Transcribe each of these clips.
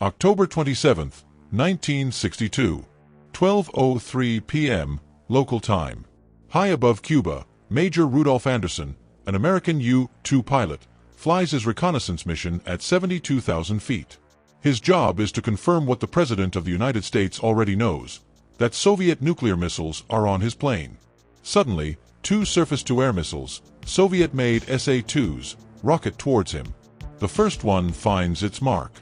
October 27, 1962, 12:03 p.m. local time. High above Cuba, Major Rudolph Anderson, an American U-2 pilot, flies his reconnaissance mission at 72,000 feet. His job is to confirm what the President of the United States already knows, that Soviet nuclear missiles are on his plane. Suddenly, two surface-to-air missiles, Soviet-made SA-2s, rocket towards him. The first one finds its mark.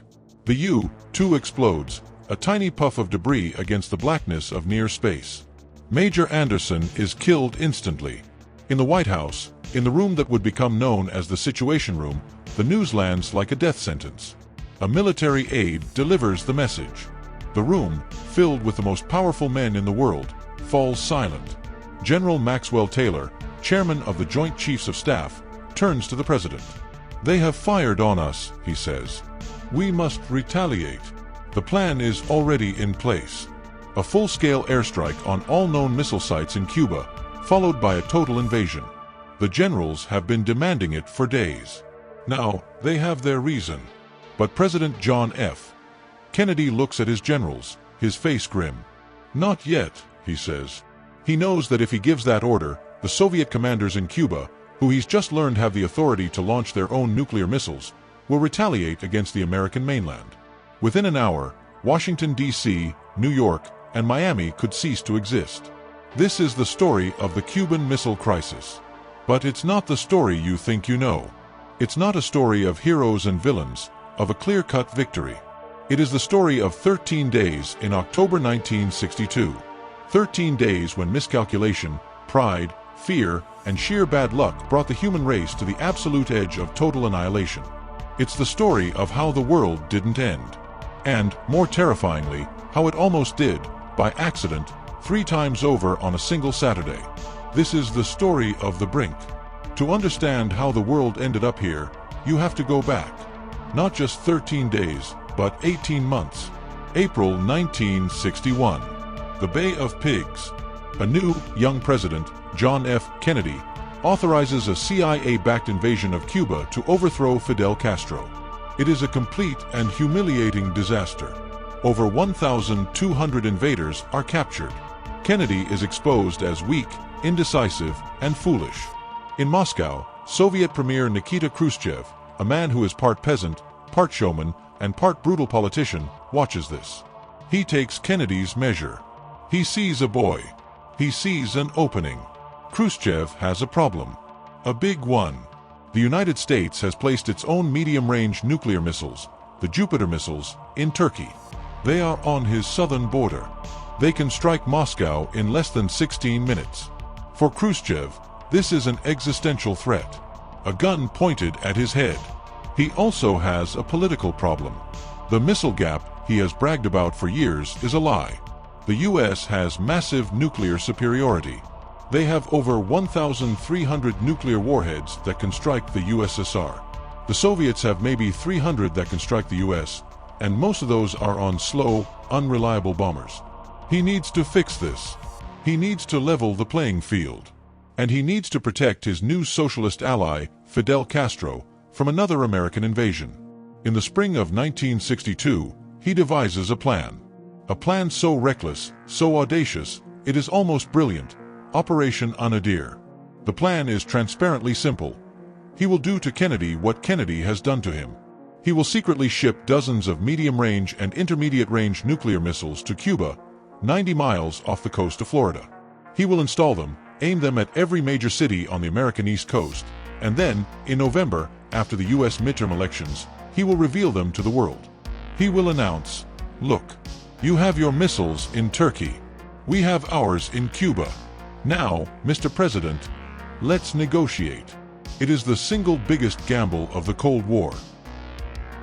The U-2 explodes, a tiny puff of debris against the blackness of near space. Major Anderson is killed instantly. In the White House, in the room that would become known as the Situation Room, the news lands like a death sentence. A military aide delivers the message. The room, filled with the most powerful men in the world, falls silent. General Maxwell Taylor, chairman of the Joint Chiefs of Staff, turns to the President. "They have fired on us," he says. "We must retaliate." The plan is already in place. A full-scale airstrike on all known missile sites in Cuba, followed by a total invasion. The generals have been demanding it for days. Now, they have their reason. But President John F. Kennedy looks at his generals, his face grim. "Not yet," he says. He knows that if he gives that order, the Soviet commanders in Cuba, who he's just learned have the authority to launch their own nuclear missiles, will retaliate against the American mainland. Within an hour, Washington, D.C., New York, and Miami could cease to exist. This is the story of the Cuban Missile Crisis. But it's not the story you think you know. It's not a story of heroes and villains, of a clear-cut victory. It is the story of 13 days in October 1962. 13 days when miscalculation, pride, fear, and sheer bad luck brought the human race to the absolute edge of total annihilation. It's the story of how the world didn't end. And, more terrifyingly, how it almost did, by accident, 3 times over on a single Saturday. This is the story of the brink. To understand how the world ended up here, you have to go back. Not just 13 days, but 18 months. April 1961. The Bay of Pigs. A new, young president, John F. Kennedy, authorizes a CIA-backed invasion of Cuba to overthrow Fidel Castro. It is a complete and humiliating disaster. Over 1,200 invaders are captured. Kennedy is exposed as weak, indecisive, and foolish. In Moscow, Soviet Premier Nikita Khrushchev, a man who is part peasant, part showman, and part brutal politician, watches this. He takes Kennedy's measure. He sees a boy. He sees an opening. Khrushchev has a problem. A big one. The United States has placed its own medium-range nuclear missiles, the Jupiter missiles, in Turkey. They are on his southern border. They can strike Moscow in less than 16 minutes. For Khrushchev, this is an existential threat. A gun pointed at his head. He also has a political problem. The missile gap he has bragged about for years is a lie. The U.S. has massive nuclear superiority. They have over 1,300 nuclear warheads that can strike the USSR. The Soviets have maybe 300 that can strike the U.S., and most of those are on slow, unreliable bombers. He needs to fix this. He needs to level the playing field. And he needs to protect his new socialist ally, Fidel Castro, from another American invasion. In the spring of 1962, he devises a plan. A plan so reckless, so audacious, it is almost brilliant. Operation Anadir. The plan is transparently simple. He will do to Kennedy what Kennedy has done to him. He will secretly ship dozens of medium-range and intermediate-range nuclear missiles to Cuba, 90 miles off the coast of Florida. He will install them, aim them at every major city on the American East Coast, and then, in November, after the U.S. midterm elections, he will reveal them to the world. He will announce, "Look, you have your missiles in Turkey. We have ours in Cuba. Now, Mr. President, let's negotiate." It is the single biggest gamble of the Cold War.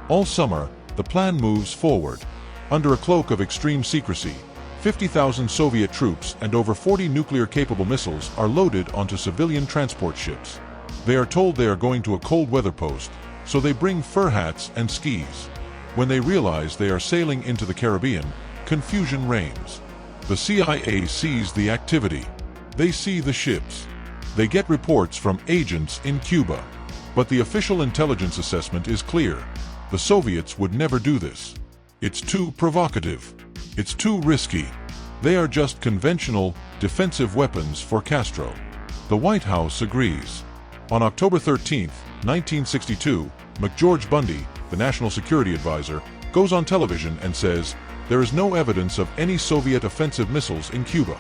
All summer, the plan moves forward. Under a cloak of extreme secrecy, 50,000 Soviet troops and over 40 nuclear-capable missiles are loaded onto civilian transport ships. They are told they are going to a cold weather post, so they bring fur hats and skis. When they realize they are sailing into the Caribbean, confusion reigns. The CIA sees the activity. They see the ships. They get reports from agents in Cuba. But the official intelligence assessment is clear. The Soviets would never do this. It's too provocative. It's too risky. They are just conventional, defensive weapons for Castro. The White House agrees. On October 13, 1962, McGeorge Bundy, the National Security Advisor, goes on television and says, "There is no evidence of any Soviet offensive missiles in Cuba.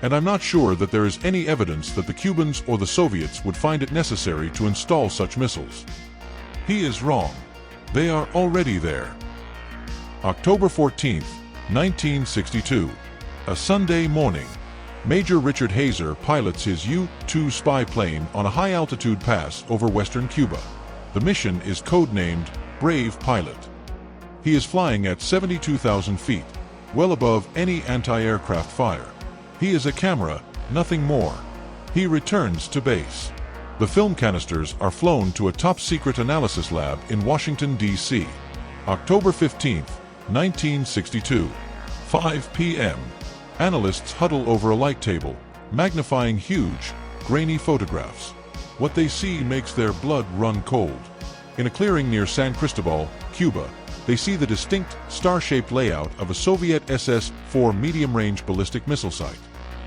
And I'm not sure that there is any evidence that the Cubans or the Soviets would find it necessary to install such missiles." He is wrong. They are already there. October 14, 1962. A Sunday morning. Major Richard Hazer pilots his U-2 spy plane on a high-altitude pass over western Cuba. The mission is codenamed Brave Pilot. He is flying at 72,000 feet, well above any anti-aircraft fire. He is a camera, nothing more. He returns to base. The film canisters are flown to a top-secret analysis lab in Washington, D.C. October 15, 1962. 5 p.m. Analysts huddle over a light table, magnifying huge, grainy photographs. What they see makes their blood run cold. In a clearing near San Cristobal, Cuba, they see the distinct, star-shaped layout of a Soviet SS-4 medium-range ballistic missile site.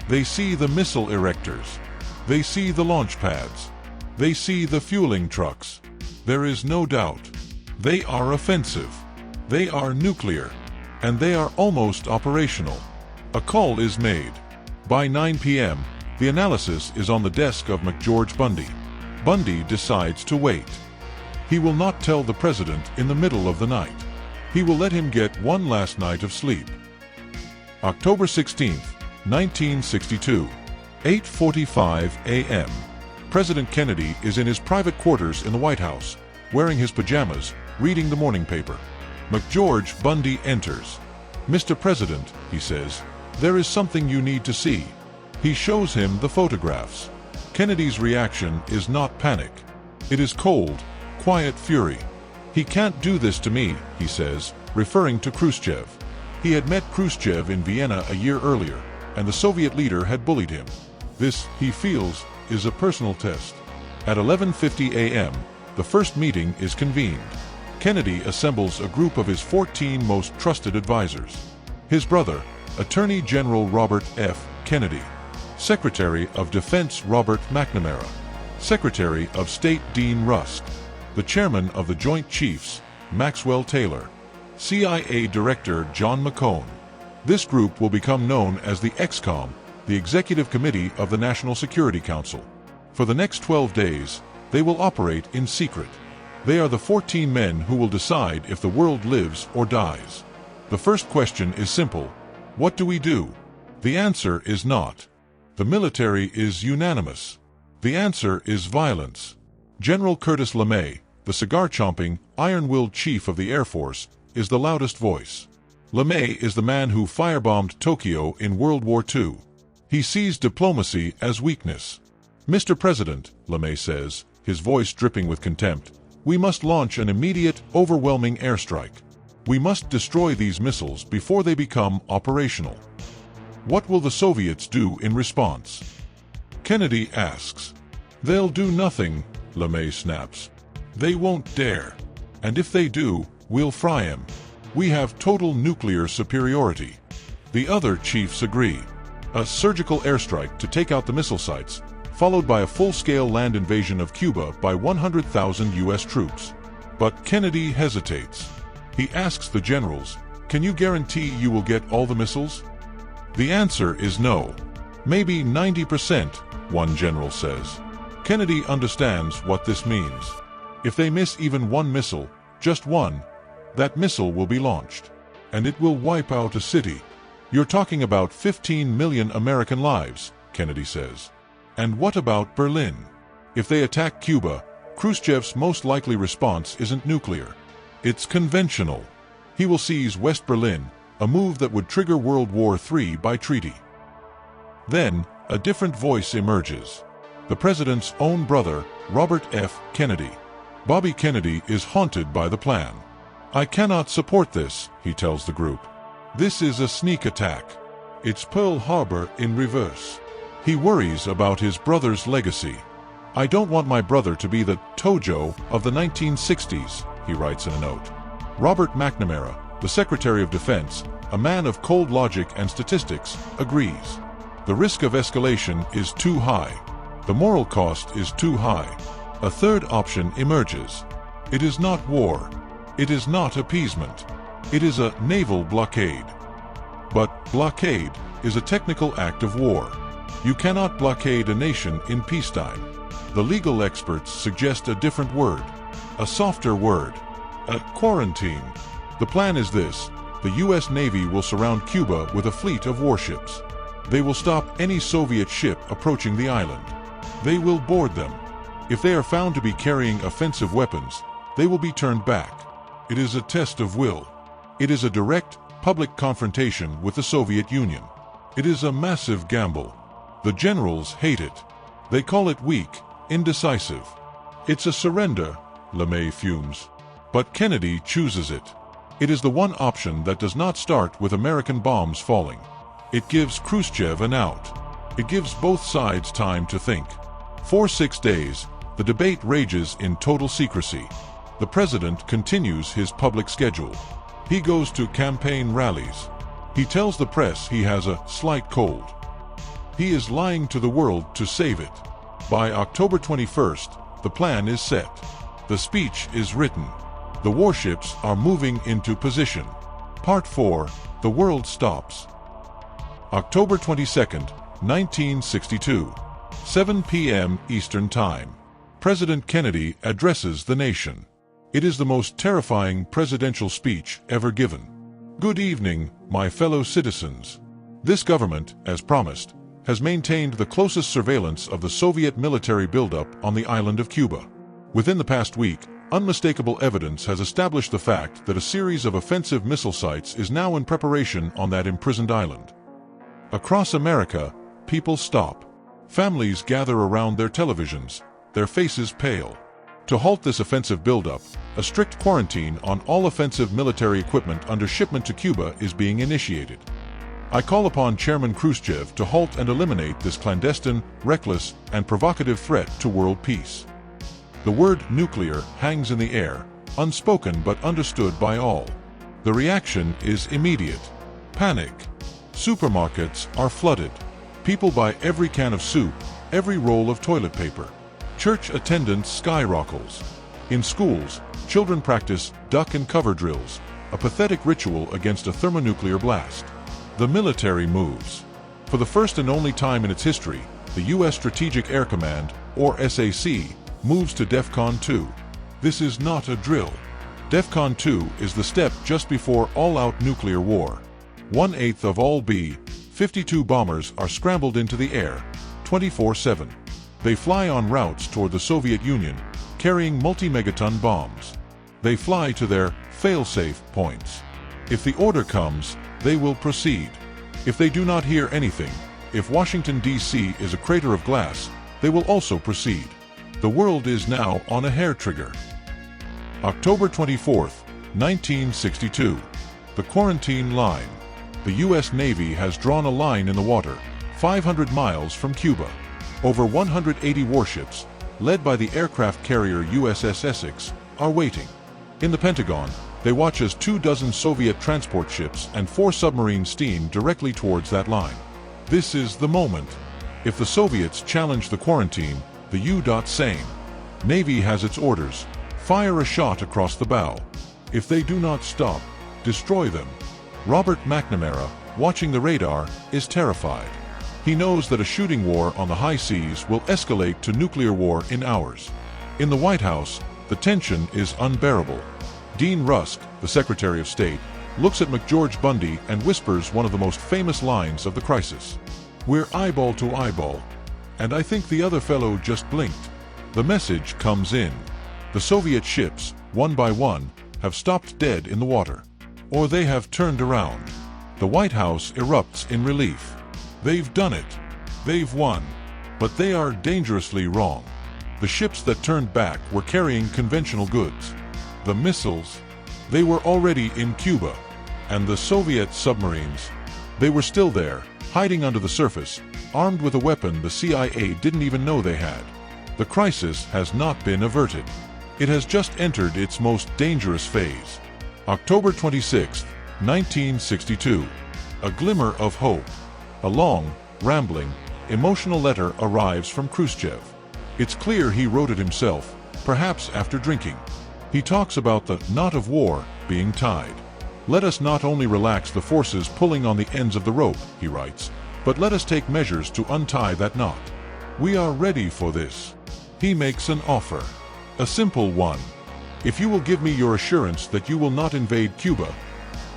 They see the missile erectors. They see the launch pads. They see the fueling trucks. There is no doubt. They are offensive. They are nuclear. And they are almost operational. A call is made. By 9 p.m., the analysis is on the desk of McGeorge Bundy. Bundy decides to wait. He will not tell the president in the middle of the night. He will let him get one last night of sleep. October 16, 1962. 8:45 a.m. President Kennedy is in his private quarters in the White House, wearing his pajamas, reading the morning paper. McGeorge Bundy enters. "Mr. President," he says, "there is something you need to see." He shows him the photographs. Kennedy's reaction is not panic. It is cold, quiet fury. "He can't do this to me," he says, referring to Khrushchev. He had met Khrushchev in Vienna a year earlier, and the Soviet leader had bullied him. This, he feels, is a personal test. At 11:50 a.m., the first meeting is convened. Kennedy assembles a group of his 14 most trusted advisors. His brother, Attorney General Robert F. Kennedy, Secretary of Defense Robert McNamara, Secretary of State Dean Rusk, the Chairman of the Joint Chiefs, Maxwell Taylor, CIA Director John McCone. This group will become known as the ExComm, the Executive Committee of the National Security Council. For the next 12 days, they will operate in secret. They are the 14 men who will decide if the world lives or dies. The first question is simple. What do we do? The answer is not. The military is unanimous. The answer is violence. General Curtis LeMay, the cigar-chomping, iron-willed chief of the Air Force, is the loudest voice. LeMay is the man who firebombed Tokyo in World War II. He sees diplomacy as weakness. "Mr. President," LeMay says, his voice dripping with contempt, "we must launch an immediate, overwhelming airstrike. We must destroy these missiles before they become operational." What will the Soviets do in response? Kennedy asks. "They'll do nothing," LeMay snaps. "They won't dare. And if they do, we'll fry 'em. We have total nuclear superiority." The other chiefs agree. A surgical airstrike to take out the missile sites, followed by a full-scale land invasion of Cuba by 100,000 U.S. troops. But Kennedy hesitates. He asks the generals, "Can you guarantee you will get all the missiles?" The answer is no. "Maybe 90%, one general says. Kennedy understands what this means. If they miss even one missile, just one, that missile will be launched. And it will wipe out a city. You're talking about 15 million American lives, Kennedy says. And what about Berlin? If they attack Cuba, Khrushchev's most likely response isn't nuclear. It's conventional. He will seize West Berlin, a move that would trigger World War III by treaty. Then, a different voice emerges. The president's own brother, Robert F. Kennedy. Bobby Kennedy is haunted by the plan. "I cannot support this," he tells the group. "This is a sneak attack. It's Pearl Harbor in reverse." He worries about his brother's legacy. "I don't want my brother to be the Tojo of the 1960s, he writes in a note. Robert McNamara, The Secretary of Defense, a man of cold logic and statistics, agrees. The risk of escalation is too high. The moral cost is too high. A third option emerges. It is not war. It is not appeasement. It is a naval blockade. But blockade is a technical act of war. You cannot blockade a nation in peacetime. The legal experts suggest a different word, a softer word, a quarantine. The plan is this: the U.S. Navy will surround Cuba with a fleet of warships. They will stop any Soviet ship approaching the island. They will board them. If they are found to be carrying offensive weapons, they will be turned back. It is a test of will. It is a direct, public confrontation with the Soviet Union. It is a massive gamble. The generals hate it. They call it weak, indecisive. It's a surrender, LeMay fumes. But Kennedy chooses it. It is the one option that does not start with American bombs falling. It gives Khrushchev an out. It gives both sides time to think. For 6 days, the debate rages in total secrecy. The president continues his public schedule. He goes to campaign rallies. He tells the press he has a slight cold. He is lying to the world to save it. By October 21st, the plan is set. The speech is written. The warships are moving into position. Part 4, The World Stops. October 22nd, 1962. 7 p.m. Eastern Time. President Kennedy addresses the nation. It is the most terrifying presidential speech ever given. Good evening, my fellow citizens. This government, as promised, has maintained the closest surveillance of the Soviet military buildup on the island of Cuba. Within the past week, unmistakable evidence has established the fact that a series of offensive missile sites is now in preparation on that imprisoned island. Across America, people stop. Families gather around their televisions, their faces pale. To halt this offensive buildup, a strict quarantine on all offensive military equipment under shipment to Cuba is being initiated. I call upon Chairman Khrushchev to halt and eliminate this clandestine, reckless, and provocative threat to world peace. The word nuclear hangs in the air, unspoken but understood by all. The reaction is immediate. Panic. Supermarkets are flooded. People buy every can of soup, every roll of toilet paper. Church attendance skyrockets. In schools, children practice duck and cover drills, a pathetic ritual against a thermonuclear blast. The military moves. For the first and only time in its history, the U.S. Strategic Air Command, or SAC, moves to DEFCON 2. This is not a drill. DEFCON 2 is the step just before all-out nuclear war. 1/8 of all B-52 bombers are scrambled into the air, 24/7. They fly on routes toward the Soviet Union, carrying multi-megaton bombs. They fly to their fail-safe points. If the order comes, they will proceed. If they do not hear anything, if Washington, D.C. is a crater of glass, they will also proceed. The world is now on a hair trigger. October 24th, 1962. The quarantine line. The U.S. Navy has drawn a line in the water, 500 miles from Cuba. Over 180 warships, led by the aircraft carrier USS Essex, are waiting. In the Pentagon, they watch as 24 Soviet transport ships and 4 submarines steam directly towards that line. This is the moment. If the Soviets challenge the quarantine, the U.Same. Navy has its orders: fire a shot across the bow. If they do not stop, destroy them. Robert McNamara, watching the radar, is terrified. He knows that a shooting war on the high seas will escalate to nuclear war in hours. In the White House, the tension is unbearable. Dean Rusk, the Secretary of State, looks at McGeorge Bundy and whispers one of the most famous lines of the crisis. "We're eyeball to eyeball." And I think the other fellow just blinked. The message comes in. The Soviet ships, one by one, have stopped dead in the water. Or they have turned around. The White House erupts in relief. They've done it. They've won. But they are dangerously wrong. The ships that turned back were carrying conventional goods. The missiles, they were already in Cuba. And the Soviet submarines, they were still there, hiding under the surface, armed with a weapon the CIA didn't even know they had. The crisis has not been averted. It has just entered its most dangerous phase. October 26, 1962. A glimmer of hope. A long, rambling, emotional letter arrives from Khrushchev. It's clear he wrote it himself, perhaps after drinking. He talks about the knot of war being tied. Let us not only relax the forces pulling on the ends of the rope, he writes, but let us take measures to untie that knot. We are ready for this. He makes an offer. A simple one. If you will give me your assurance that you will not invade Cuba,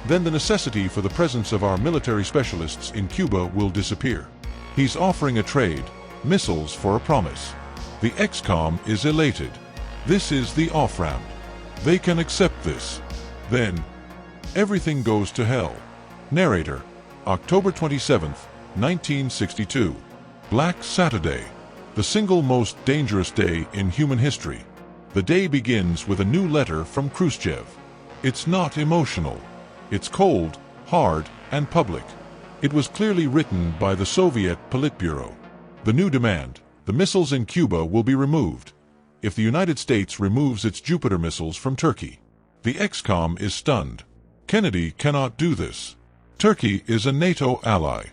then the necessity for the presence of our military specialists in Cuba will disappear. He's offering a trade, missiles for a promise. The ex-com is elated. This is the off-ramp. They can accept this. Then, everything goes to hell. Narrator, October 27th, 1962. Black Saturday. The single most dangerous day in human history. The day begins with a new letter from Khrushchev. It's not emotional. It's cold, hard, and public. It was clearly written by the Soviet Politburo. The new demand: the missiles in Cuba will be removed if the United States removes its Jupiter missiles from Turkey. The ex-com is stunned. Kennedy cannot do this. Turkey is a NATO ally.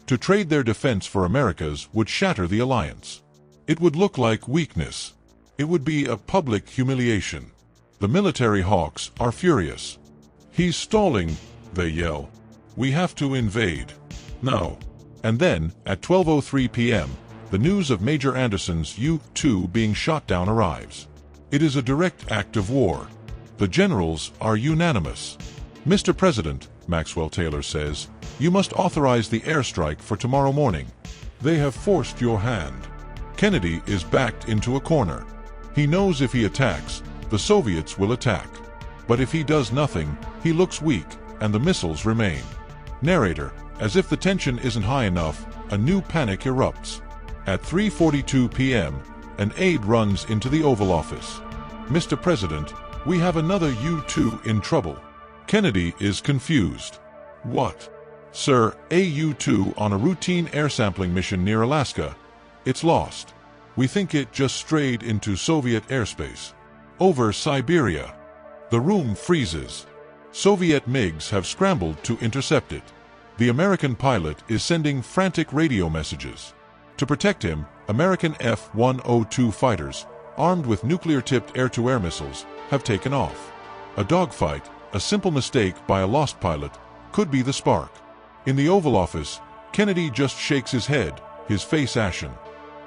To trade their defense for America's would shatter the alliance. It would look like weakness. It would be a public humiliation. The military hawks are furious. He's stalling, they yell. We have to invade. Now. And then, at 12:03 p.m., the news of Major Anderson's U-2 being shot down arrives. It is a direct act of war. The generals are unanimous. Mr. President, Maxwell Taylor says, you must authorize the airstrike for tomorrow morning. They have forced your hand. Kennedy is backed into a corner. He knows if he attacks, the Soviets will attack. But if he does nothing, he looks weak, and the missiles remain. Narrator, as if the tension isn't high enough, a new panic erupts. At 3:42 p.m., an aide runs into the Oval Office. Mr. President, we have another U-2 in trouble. Kennedy is confused. What? Sir, a U-2 on a routine air sampling mission near Alaska. It's lost. We think it just strayed into Soviet airspace. Over Siberia. The room freezes. Soviet MiGs have scrambled to intercept it. The American pilot is sending frantic radio messages. To protect him, American F-102 fighters, armed with nuclear-tipped air-to-air missiles, have taken off. A dogfight, a simple mistake by a lost pilot, could be the spark. In the Oval Office, Kennedy just shakes his head, his face ashen.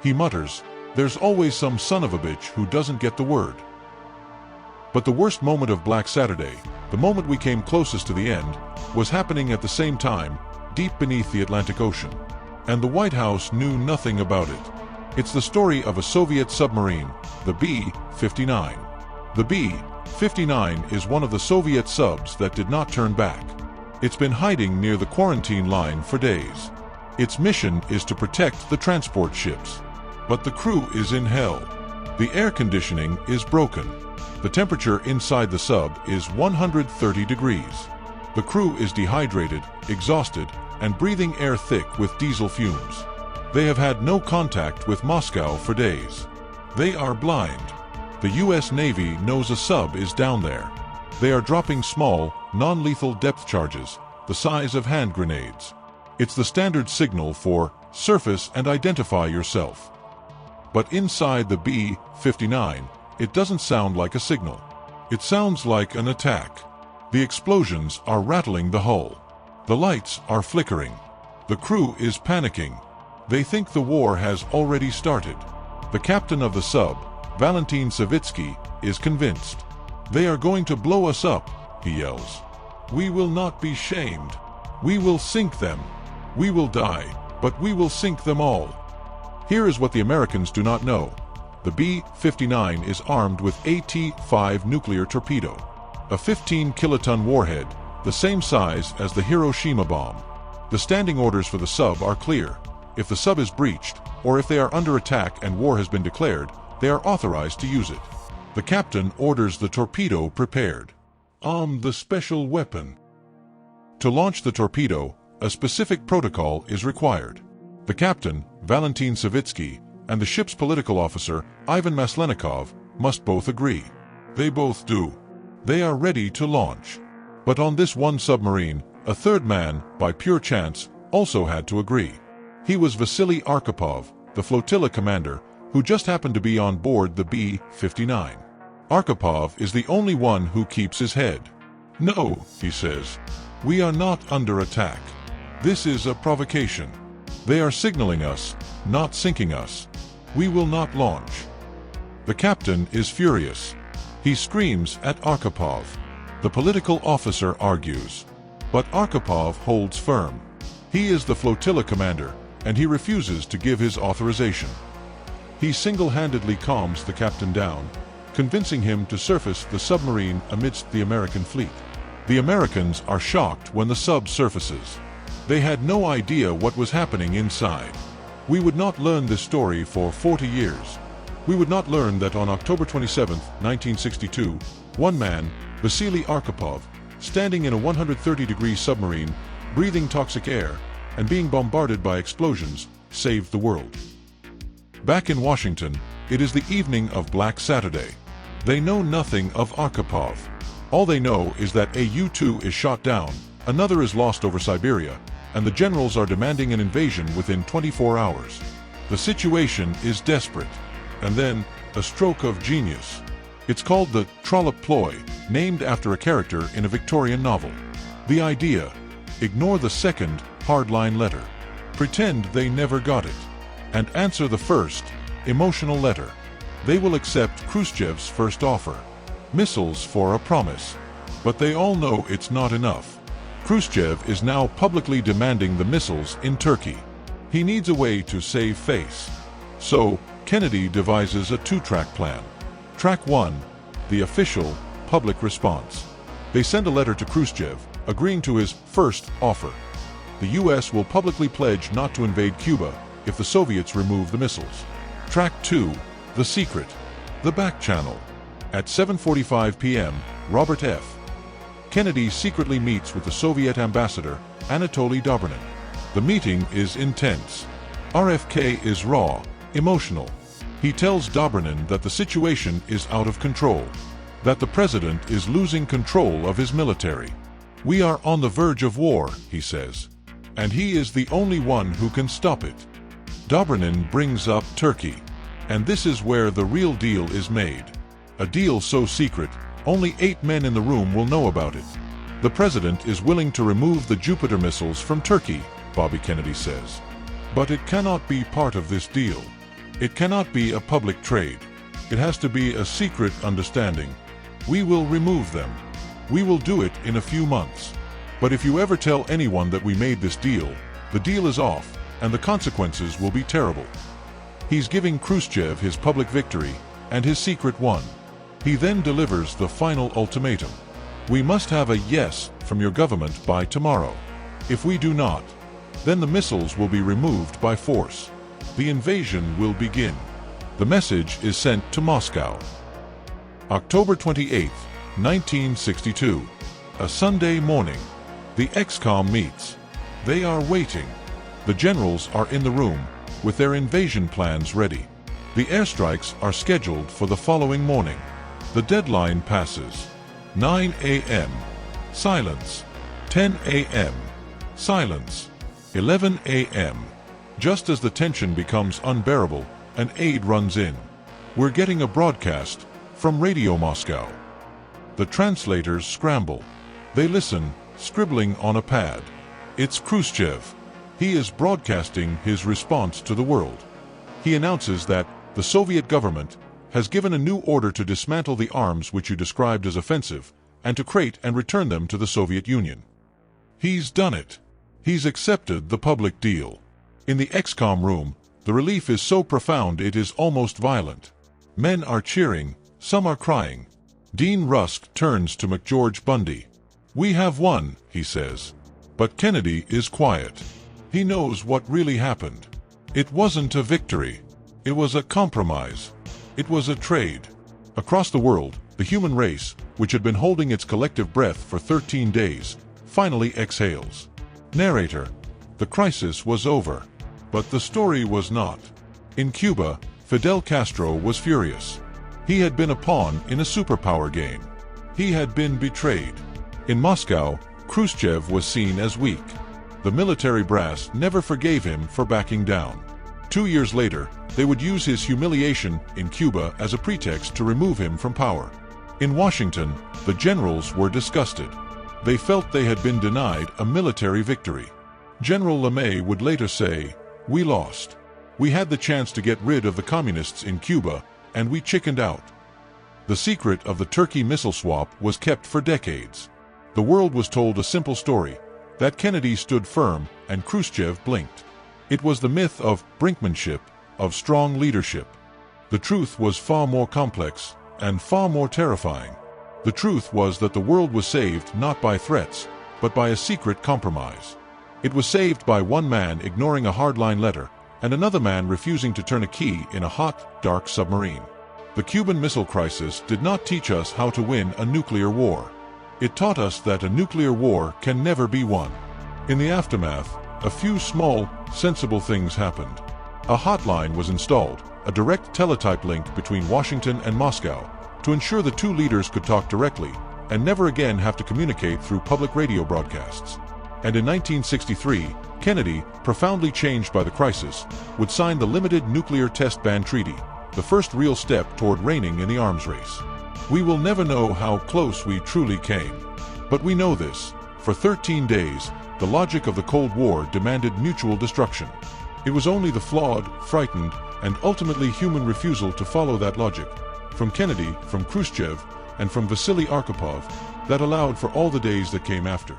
He mutters, "There's always some son of a bitch who doesn't get the word." But the worst moment of Black Saturday, the moment we came closest to the end, was happening at the same time, deep beneath the Atlantic Ocean. And the White House knew nothing about it. It's the story of a Soviet submarine, the B-59. The B-59 is one of the Soviet subs that did not turn back. It's been hiding near the quarantine line for days. Its mission is to protect the transport ships. But the crew is in hell. The air conditioning is broken. The temperature inside the sub is 130 degrees. The crew is dehydrated, exhausted, and breathing air thick with diesel fumes. They have had no contact with Moscow for days. They are blind. The U.S. Navy knows a sub is down there. They are dropping small, non-lethal depth charges, the size of hand grenades. It's the standard signal for surface and identify yourself. But inside the B-59, it doesn't sound like a signal. It sounds like an attack. The explosions are rattling the hull. The lights are flickering. The crew is panicking. They think the war has already started. The captain of the sub, Valentin Savitsky, is convinced. They are going to blow us up, he yells. We will not be shamed. We will sink them. We will die, but we will sink them all. Here is what the Americans do not know. The B-59 is armed with AT-5 nuclear torpedo, a 15-kiloton warhead, the same size as the Hiroshima bomb. The standing orders for the sub are clear. If the sub is breached, or if they are under attack and war has been declared, they are authorized to use it. The captain orders the torpedo prepared. The special weapon. To launch the torpedo, a specific protocol is required. The captain, Valentin Savitsky, and the ship's political officer, Ivan Maslenikov, must both agree. They both do. They are ready to launch. But on this one submarine, a third man, by pure chance, also had to agree. He was Vasily Arkhipov, the flotilla commander, who just happened to be on board the B-59. Arkhipov is the only one who keeps his head. "No," he says. "We are not under attack. This is a provocation. They are signaling us, not sinking us. We will not launch." The captain is furious. He screams at Arkhipov. The political officer argues. But Arkhipov holds firm. He is the flotilla commander, and he refuses to give his authorization. He single-handedly calms the captain down, convincing him to surface the submarine amidst the American fleet. The Americans are shocked when the sub surfaces. They had no idea what was happening inside. We would not learn this story for 40 years. We would not learn that on October 27, 1962, one man, Vasily Arkhipov, standing in a 130-degree submarine, breathing toxic air, and being bombarded by explosions, saved the world. Back in Washington, it is the evening of Black Saturday. They know nothing of Arkhipov. All they know is that a U-2 is shot down, another is lost over Siberia, and the generals are demanding an invasion within 24 hours. The situation is desperate. And then, a stroke of genius. It's called the trollop ploy, named after a character in a Victorian novel. The idea: ignore the second, hardline letter. Pretend they never got it. And answer the first, emotional letter. They will accept Khrushchev's first offer. Missiles for a promise. But they all know it's not enough. Khrushchev is now publicly demanding the missiles in Turkey. He needs a way to save face. So, Kennedy devises a two-track plan. Track 1, the official, public response. They send a letter to Khrushchev, agreeing to his first offer. The U.S. will publicly pledge not to invade Cuba if the Soviets remove the missiles. Track 2, the secret, the back channel. At 7:45 p.m., Robert F. Kennedy secretly meets with the Soviet ambassador, Anatoly Dobrynin. The meeting is intense. RFK is raw, emotional. He tells Dobrynin that the situation is out of control, that the president is losing control of his military. "We are on the verge of war," he says, "and he is the only one who can stop it." Dobrynin brings up Turkey, and this is where the real deal is made. A deal so secret, only 8 men in the room will know about it. The president is willing to remove the Jupiter missiles from Turkey, Bobby Kennedy says. But it cannot be part of this deal. It cannot be a public trade. It has to be a secret understanding. We will remove them. We will do it in a few months. But if you ever tell anyone that we made this deal, the deal is off, and the consequences will be terrible. He's giving Khrushchev his public victory, and his secret one. He then delivers the final ultimatum. We must have a yes from your government by tomorrow. If we do not, then the missiles will be removed by force. The invasion will begin. The message is sent to Moscow. October 28, 1962. A Sunday morning. The XCOM meets. They are waiting. The generals are in the room, with their invasion plans ready. The airstrikes are scheduled for the following morning. The deadline passes. 9 a.m. Silence. 10 a.m. Silence. 11 a.m. Just as the tension becomes unbearable, an aide runs in. We're getting a broadcast from Radio Moscow. The translators scramble. They listen, scribbling on a pad. It's Khrushchev. He is broadcasting his response to the world. He announces that the Soviet government has given a new order to dismantle the arms which you described as offensive, and to crate and return them to the Soviet Union. He's done it. He's accepted the public deal. In the XCOM room, the relief is so profound it is almost violent. Men are cheering, some are crying. Dean Rusk turns to McGeorge Bundy. "We have won," he says. But Kennedy is quiet. He knows what really happened. It wasn't a victory. It was a compromise. It was a trade. Across the world, the human race, which had been holding its collective breath for 13 days, finally exhales. Narrator: the crisis was over. But the story was not. In Cuba, Fidel Castro was furious. He had been a pawn in a superpower game. He had been betrayed. In Moscow, Khrushchev was seen as weak. The military brass never forgave him for backing down. 2 years later, they would use his humiliation in Cuba as a pretext to remove him from power. In Washington, the generals were disgusted. They felt they had been denied a military victory. General LeMay would later say, "We lost. We had the chance to get rid of the communists in Cuba, and we chickened out." The secret of the Turkey missile swap was kept for decades. The world was told a simple story, that Kennedy stood firm and Khrushchev blinked. It was the myth of brinkmanship, of strong leadership. The truth was far more complex and far more terrifying. The truth was that the world was saved not by threats, but by a secret compromise. It was saved by one man ignoring a hardline letter, and another man refusing to turn a key in a hot, dark submarine. The Cuban Missile Crisis did not teach us how to win a nuclear war. It taught us that a nuclear war can never be won. In the aftermath, a few small, sensible things happened. A hotline was installed, a direct teletype link between Washington and Moscow, to ensure the two leaders could talk directly and never again have to communicate through public radio broadcasts. And in 1963, Kennedy, profoundly changed by the crisis, would sign the Limited Nuclear Test Ban Treaty, the first real step toward reigning in the arms race. We will never know how close we truly came. But we know this: for 13 days, the logic of the Cold War demanded mutual destruction. It was only the flawed, frightened, and ultimately human refusal to follow that logic, from Kennedy, from Khrushchev, and from Vasily Arkhipov, that allowed for all the days that came after.